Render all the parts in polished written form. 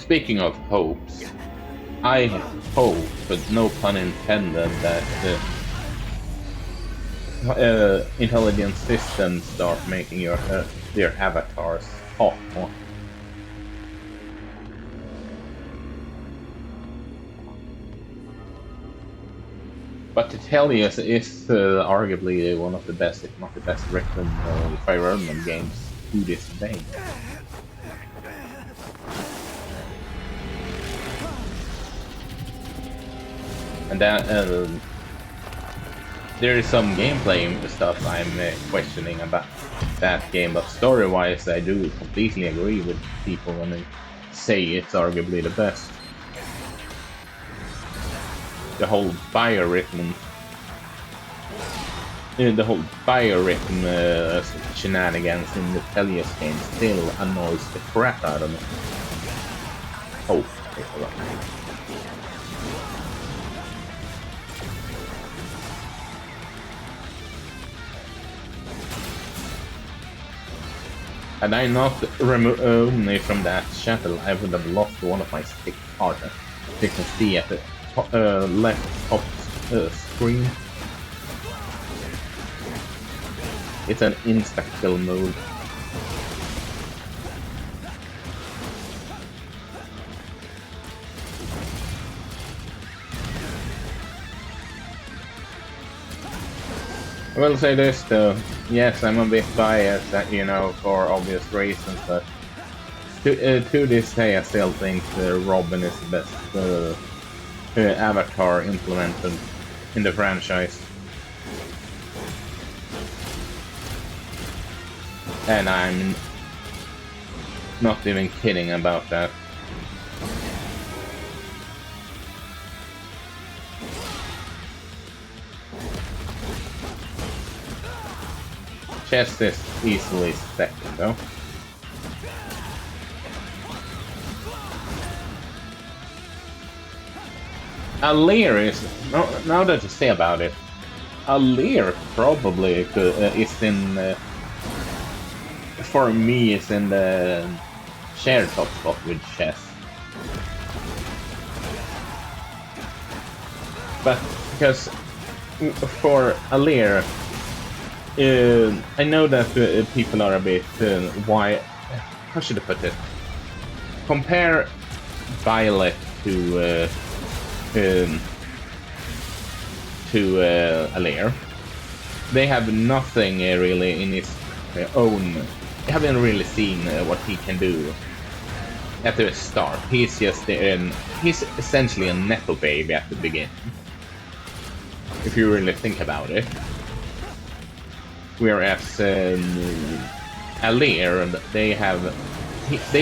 Speaking of hopes, I hope, but no pun intended, that intelligent systems start making their avatars talk more. But to tell you, is arguably one of the best, if not the best, written Fire Emblem games to this day. And that there is some gameplay stuff I'm questioning about that game, but story-wise, I do completely agree with people when they say it's arguably the best. The whole biorhythm shenanigans in the Telios game still annoys the crap out of me. Oh, had I not removed me from that shuttle, I would have lost one of my stick partners. You can see at the left top screen. It's an insta-kill mode. I will say this though, yes, I'm a bit biased, you know, for obvious reasons, but to this day I still think Robin is the best avatar implemented in the franchise. And I'm not even kidding about that. Chest is easily second though. Alir is, now that you say about it, Alir probably is in, for me, is in the shared top spot with chess. But because for Alir, I know that people are a bit, how should I put it? Compare Violet to Alir. They have nothing really in his own. They haven't really seen what he can do at the start. He's just he's essentially a nepo baby at the beginning, if you really think about it. Whereas Alir, they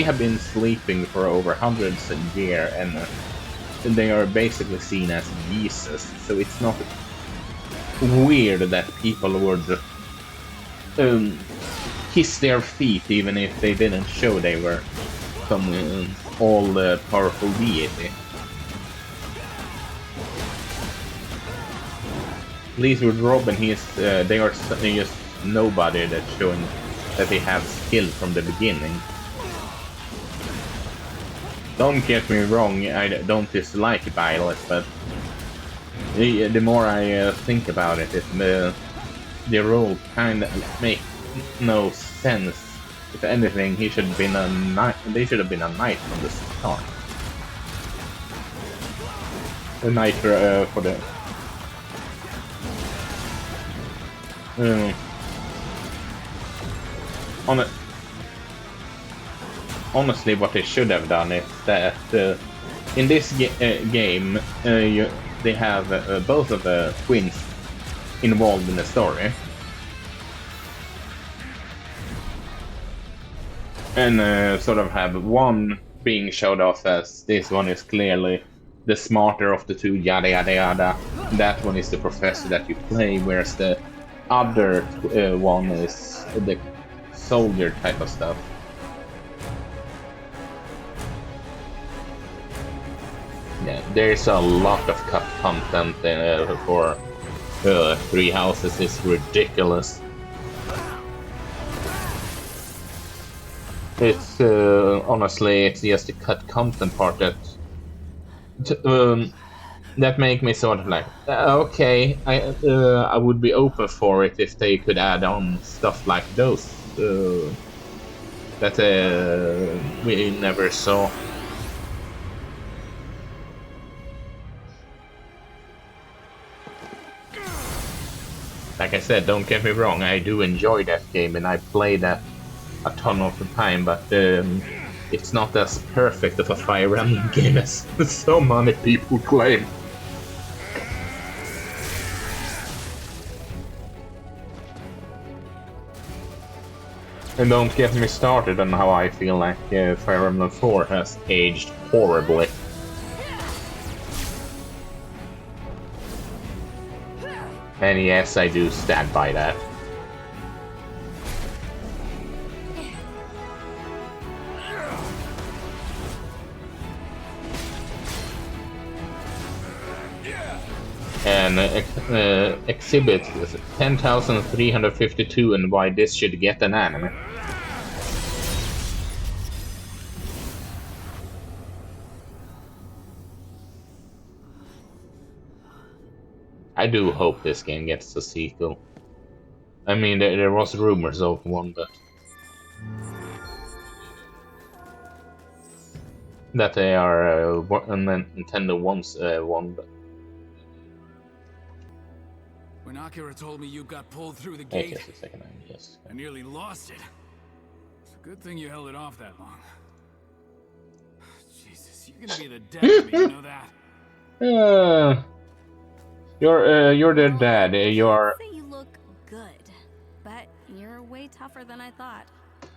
have been sleeping for over hundreds of years, and they are basically seen as Jesus. So it's not weird that people would kiss their feet even if they didn't show they were some all-powerful deity. At least with Robin, they are just nobody that's showing that they have skill from the beginning. Don't get me wrong, I don't dislike Violet, but the more I think about it, the role kind of makes no sense. If anything, he should have been a knight. They should have been a knight from the start. A knight for the. Honestly, what they should have done is that in this game they have both of the twins involved in the story, and sort of have one being showed off as this one is clearly the smarter of the two, yada yada yada. That one is the professor that you play, whereas the other one is the soldier type of stuff. Yeah, there's a lot of cut content for Three Houses. It's ridiculous. It's honestly, it's just the cut content part that make me sort of like, okay, I would be open for it if they could add on stuff like those that we never saw. Like I said, don't get me wrong, I do enjoy that game and I play that a ton of the time, but it's not as perfect of a Fire Emblem game as so many people claim. And don't get me started on how I feel like Fire Emblem 4 has aged horribly. And yes, I do stand by that. And exhibit 10,352 and why this should get an anime. I do hope this game gets a sequel. I mean, there was rumors of one, but that they are and then Nintendo wants one. But when Akira told me you got pulled through the gate, just a second, I nearly lost it. It's a good thing you held it off that long. Jesus, you're gonna be the death of me, you know that? You're their dad. You're. You look good, but you're way tougher than I thought.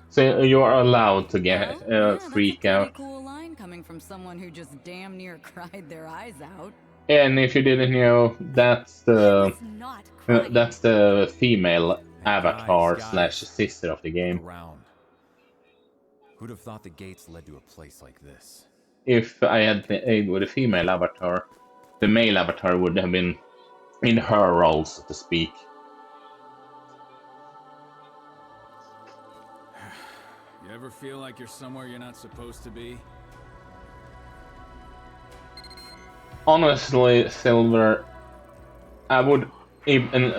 So you're allowed to get freak out. That's a pretty cool line coming from someone who just damn near cried their eyes out. And if you didn't know, that's the female avatar slash sister of the game. Who'd have thought the gates led to a place like this? If I had played with a female avatar, the male avatar would have been in her role, so to speak. You ever feel like you're somewhere you're not supposed to be? Honestly, Silver, I would even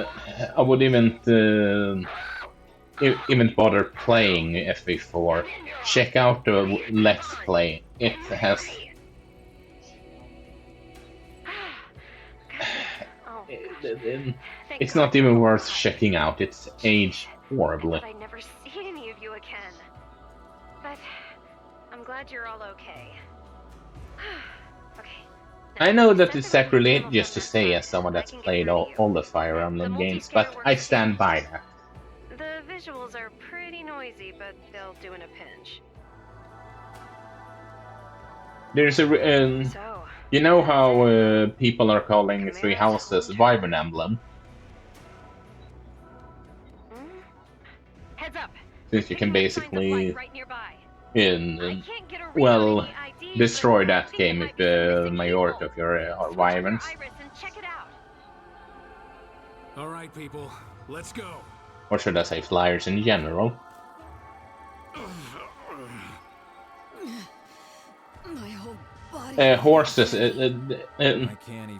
bother playing FV4. Check out the Let's Play. It has. It's not even worth checking out. It's aged horribly. I never see any of you again. But I'm glad you're all okay. Okay. I know that it's sacrilegious to say as someone that's played all the Fire Emblem games, but I stand by that. The visuals are pretty noisy, but they'll do in a pinch. There's a you know how people are calling Three Houses Wyvern Emblem? Heads up. Since you can basically destroy that game if the majority of your are wyverns. All right, people, let's go. Or should I say flyers in general? My whole body. Horses,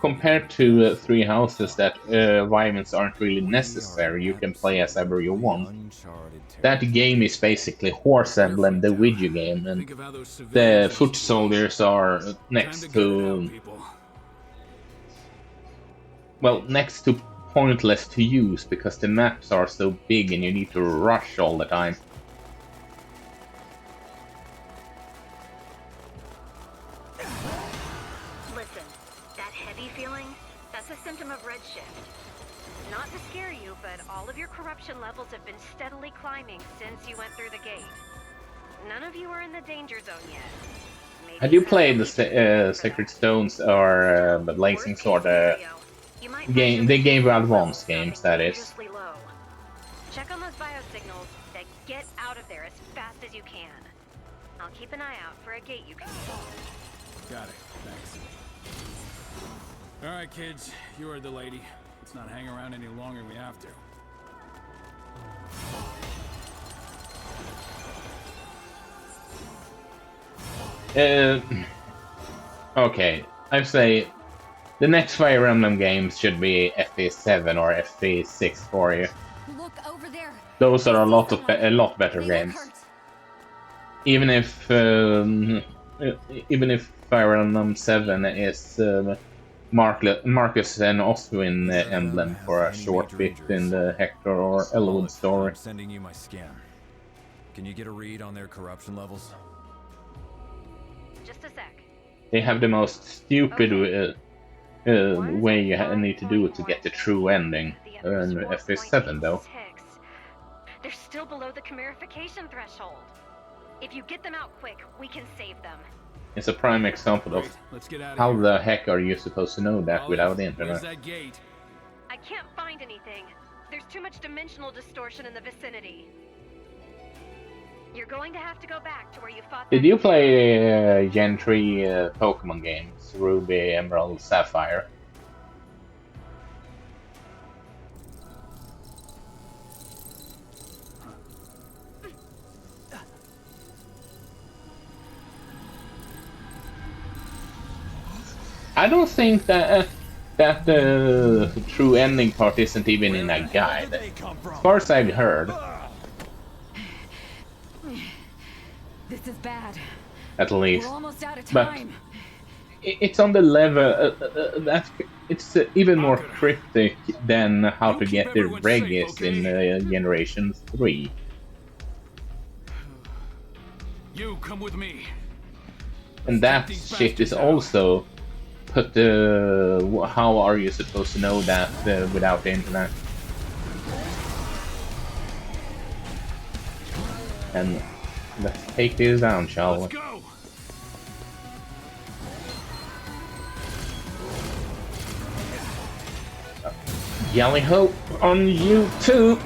compared to Three Houses, that wyverns aren't really necessary. You can play as ever you want. That game is basically Horse Emblem, the video game, and the foot soldiers are next to pointless to use because the maps are so big and you need to rush all the time. Listen, that heavy feeling, that's a symptom of redshift. Not to scare you, but all of your corruption levels have been steadily climbing since you went through the gate. None of you are in the danger zone yet. Maybe Had you played the Sacred Stones or the Blazing Sword game? The Game Boy Advance games, that is. Check on those biosignals, then get out of there as fast as you can. I'll keep an eye out for a gate you can use. Got it. Thanks. All right, kids, you heard the lady. Let's not hang around any longer than we have to. Okay, I'd say the next Fire Emblem games should be FE7 or FE6 for you. Look over there. Those are I see a someone. lot better They look games. hurt. Even if Fire Emblem 7 is Marcus and Oswin None of them emblem have for a any short major bit in injuries. the Hector or Elwood Bullet, story. I'm sending you my scan. Can you get a read on their corruption levels? Just a sec. They have the most stupid One's way you at need to do it to get the true ending. The other's In FE7 though. 4.86. They're still below the chimerification threshold. If you get them out quick, we can save them. It's a prime example of Great, let's get out of how here. the heck are you supposed to know that Olive, without the where's internet. that gate? I can't find anything. There's too much dimensional distortion in the vicinity. You're going to have to go back to where you fought. Did you play Gen 3 Pokemon games? Ruby, Emerald, Sapphire? I don't think that the true ending part isn't even in a guide. As far as I've heard, This is bad. at least. We're almost out of But time. it's on the level that it's even more cryptic than how to get the everyone safe, Regis in okay? Generation 3. You come with me. And that shit is also put how are you supposed to know that without the internet? And let's take this down, shall we? Let's go. Yelly hope on you too.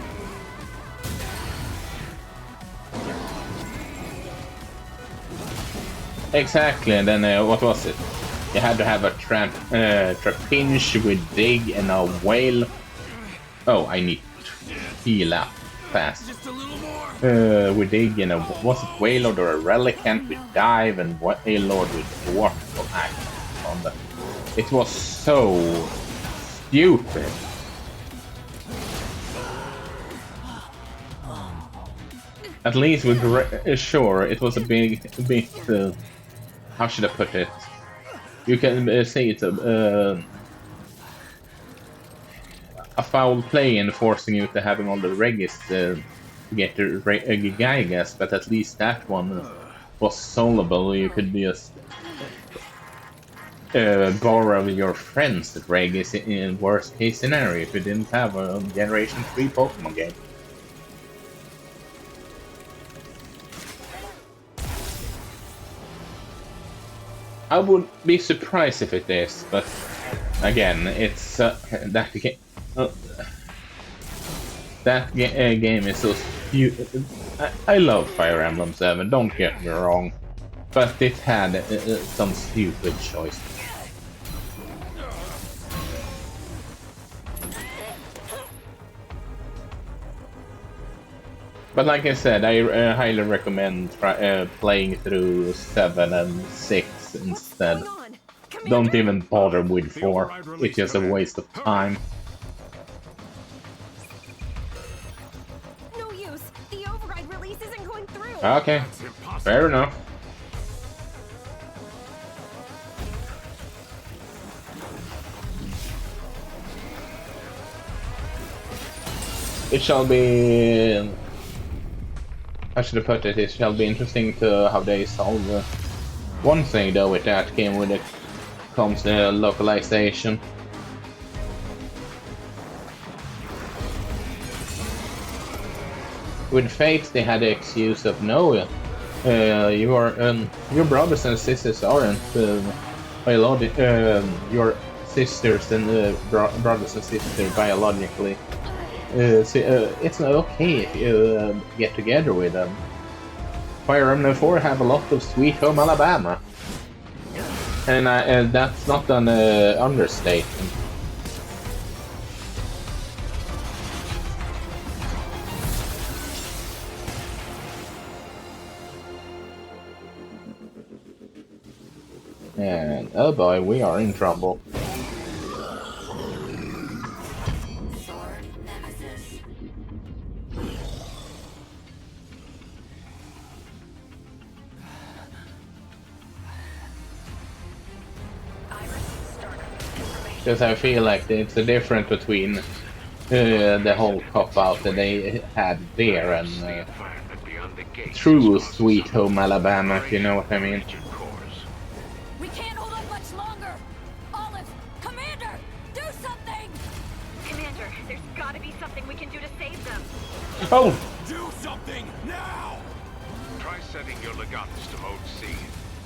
Exactly, and then what was it? You had to have a trapinch with dig and a whale. Oh, I need to heal up fast. Just a little more. With dig and a was it whale or a relicant with dive and whale lord with dwarf act on the. It was so stupid. At least with sure, it was a bit. How should I put it? You can say it's a foul play in forcing you to having all the regis to get the Gigas, but at least that one was solvable. You could just borrow your friends' regis in worst case scenario if you didn't have a Generation 3 Pokemon game. I would be surprised if it is, but again, it's that game is so stupid. I love Fire Emblem 7, don't get me wrong, but it had some stupid choices. But like I said, I highly recommend playing through 7 and 6 instead. Don't even bother with 4, it's just a waste of time. No use. The override release isn't going through. Okay, fair enough. It shall be... How should I put it? It shall be interesting to how they solve one thing though with that game when it comes to localization. With Fate they had the excuse of no, your brothers and sisters aren't biologic. Your sisters and brothers and sisters biologically. So, it's not okay if you get together with them. Fire Emblem 4 have a lot of Sweet Home Alabama. And that's not an understatement. And oh boy, we are in trouble. Sword Nemesis. Because I feel like it's a difference between the whole cop-out that they had there and true Sweet Home Alabama, if you know what I mean. We can't hold up much longer. Olive, Commander, do something. Commander, there's gotta be something we can do to save them. Oh! Do something now! Try setting your legatus to mode C.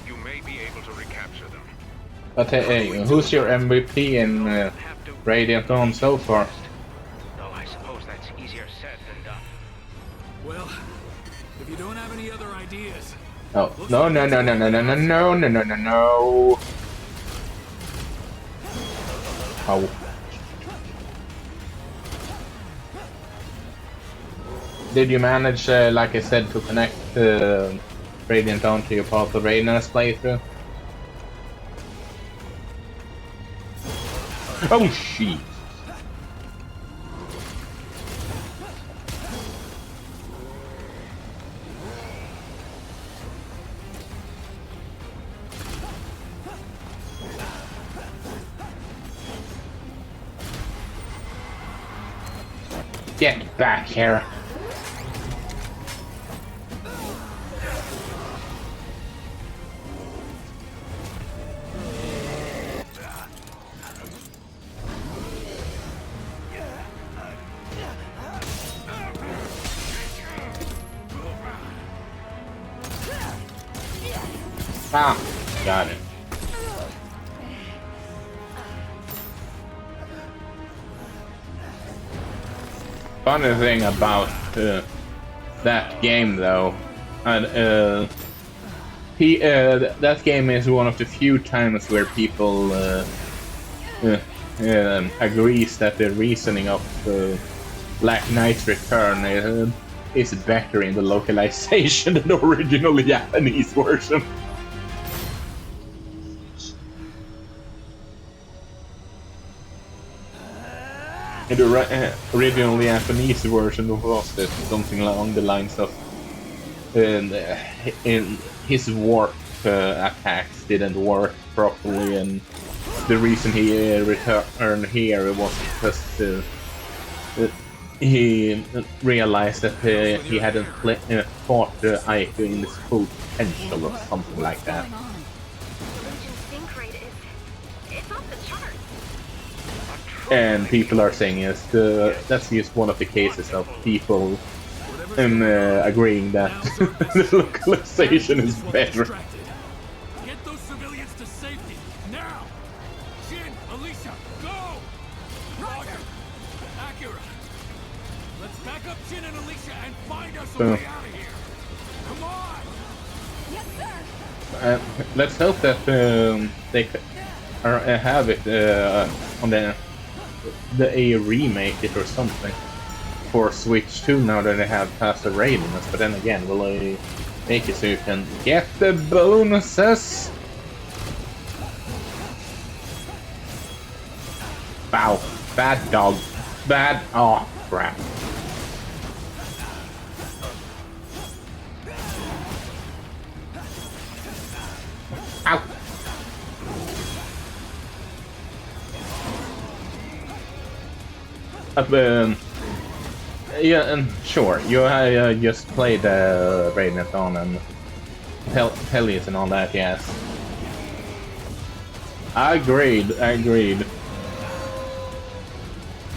You may be able to recapture them. But hey, who's your MVP in Radiant Dawn so far? Though I suppose that's easier said than done. Well, if you don't have any other ideas... Oh, no, no, no, no, no, no, no, no, no, no, no, no. Oh. Did you manage, like I said, to connect Radiant Dawn to your Path of Radiance playthrough? Oh, shit. Get back here. Ah, got it. Funny thing about that game, though, that game is one of the few times where people agrees that the reasoning of Black Knight's Return is better in the localization than the original Japanese version. In the original Japanese version of VODS, something along the lines of in his warp attacks didn't work properly, and the reason he returned here was because he realized that he hadn't fought Aiku in his full potential or something like that. Legion's sync rate it's off the charts. And people are saying that's just one of the cases of people agreeing that the localization is better. Get those civilians to safety now. Jin, Alicia, go. Roger. Accurate. Let's back up Jin and Alicia and find us a way out of here. Come on. Yes, sir. Let's hope that they have it on a remake it or something for Switch 2 now that they have Path of Radiance, but then again, will they make it so you can get the bonuses? Wow, bad dog. Bad. Oh, crap. Ow. Yeah, and sure, you just played Radiant Dawn and Hellies and all that, yes. Agreed.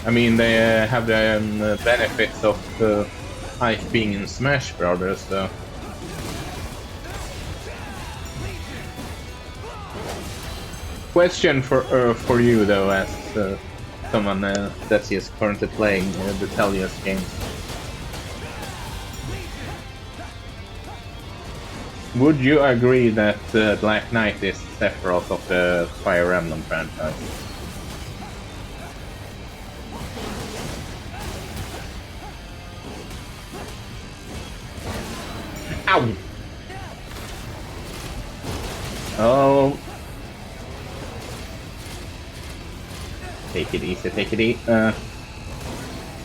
I mean, they have the benefits of Ike being in Smash Brothers, so. Question for you though, as someone that's just currently playing the Tellius games. Would you agree that Black Knight is Sephiroth of the Fire Emblem franchise? Ow! Oh, take it easy, take it easy.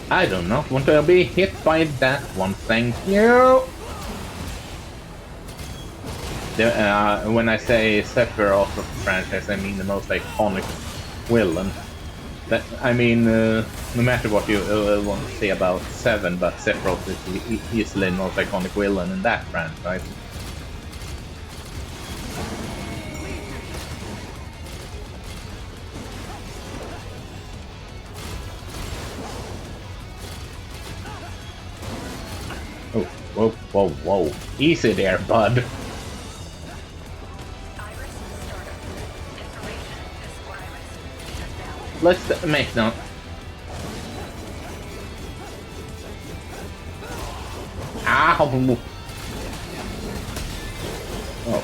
I do not want to be hit by that one, thank you! When I say Sephiroth of the franchise, I mean the most iconic villain. That, I mean, no matter what you want to say about 7, but Sephiroth is easily the most iconic villain in that franchise. Oh, whoa, whoa, whoa. Easy there, bud. Let's make note. Ow! Oh.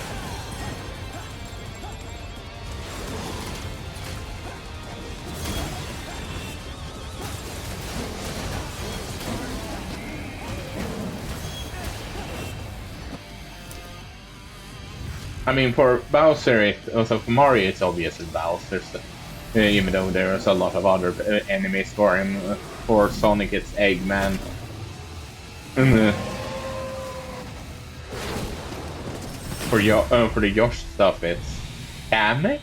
I mean, for Bowser, also for Mario, it's obviously Bowser. So, even though there's a lot of other enemies for him. For Sonic, it's Eggman. For the Yosh stuff, it's Kamek.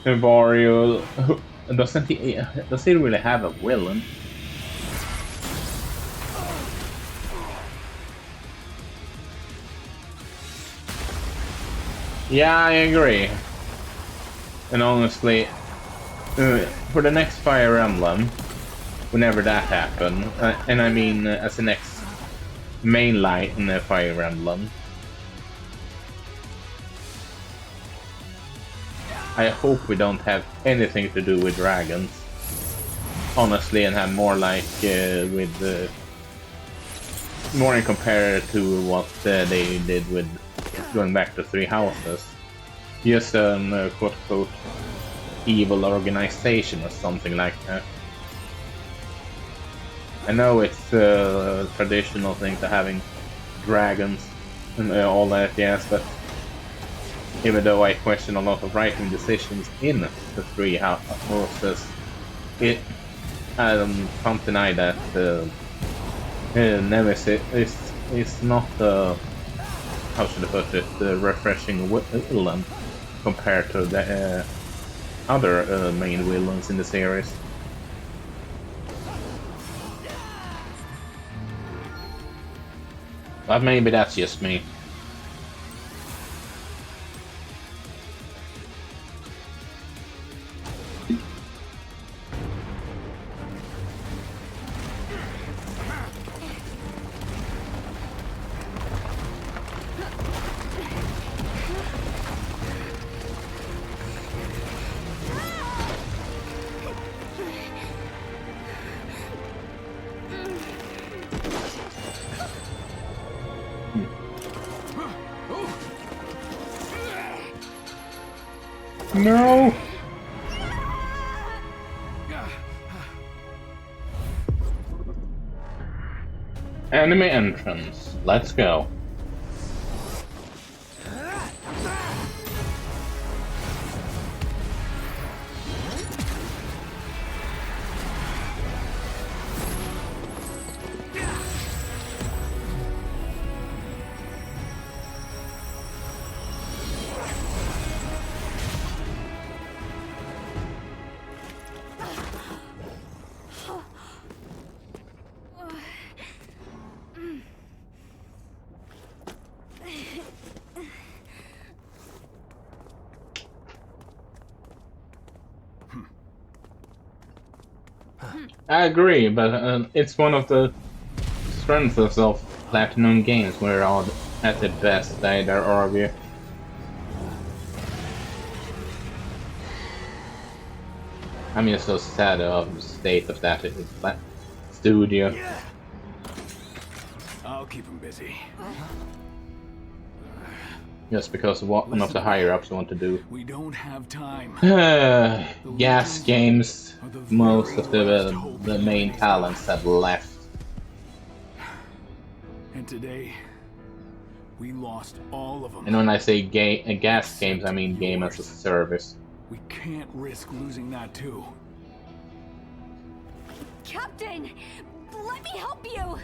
Mario doesn't he? Does he really have a villain? Yeah, I agree. And honestly, for the next Fire Emblem, whenever that happens, and I mean as the next main light in the Fire Emblem, I hope we don't have anything to do with dragons, honestly, and have more like more in compared to what they did with going back to Three Houses. Just an quote-unquote evil organization or something like that. I know it's a traditional thing to having dragons and all that, yes, but even though I question a lot of writing decisions in the Three Houses, I can't deny that Nemesis is not how should I put it, refreshing villain compared to the other main villains in the series. But maybe that's just me. No! Enemy entrance. Let's go. I agree, but it's one of the strengths of Platinum games where all at the best they argue. I mean, it's so sad of the state of that studio. I'll keep him busy. Just because one of the higher ups want to do. We don't have time. Gas games. Most of the main talents have left. And today, we lost all of them. And when I say gas games, I mean game as a service. We can't risk losing that too. Captain, let me help you.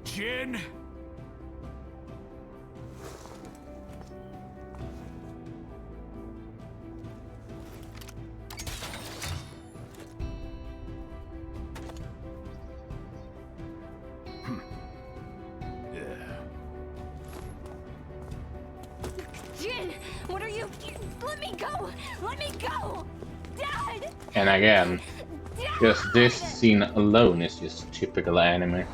Jin! Jin, what are you? Let me go! Let me go! Dad! And again, Dad! just this scene alone is just typical anime.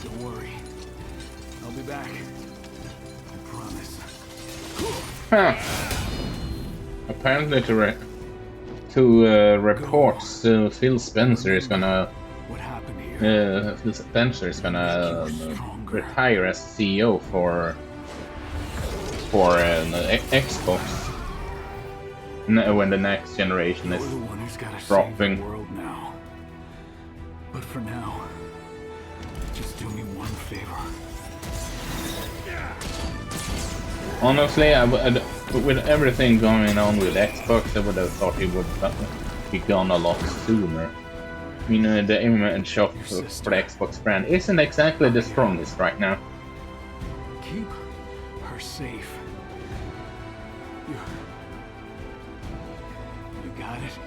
Don't worry. I'll be back. I promise. Huh. Apparently reports Phil Spencer is gonna What happened here? Phil Spencer is gonna retire as CEO for an Xbox when the next generation is You're the one who's gotta save dropping. the world now. But for now, just do me one favor. Honestly, with everything going on with Xbox, I would have thought he would be gone a lot sooner. I mean, the image of for the Xbox brand isn't exactly the strongest right now. Keep her safe. You got it?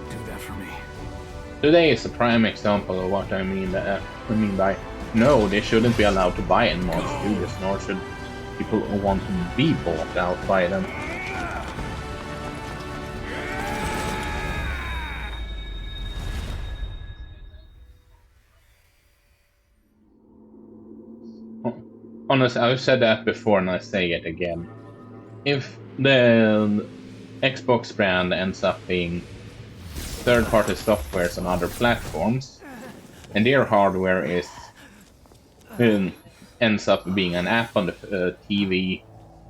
Do that for me. Today is a prime example of what I mean by no, they shouldn't be allowed to buy in more studios, nor should people want to be bought out by them. Honestly, I've said that before and I say it again. If the Xbox brand ends up being third-party softwares on other platforms, and their hardware ends up being an app on the TV,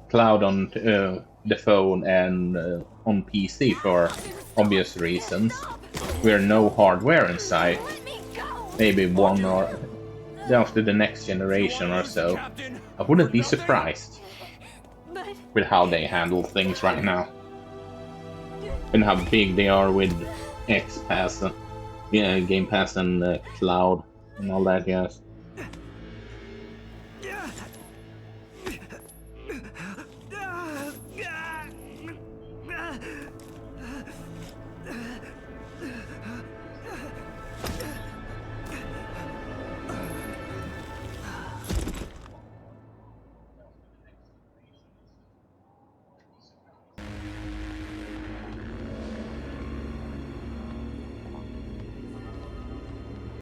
cloud on the phone, and on PC for obvious reasons, where no hardware inside, Let me go! maybe one or after the next generation or so, I wouldn't be surprised But with how they handle things right now. And how big they are with X Pass, Game Pass and Cloud and all that, yes.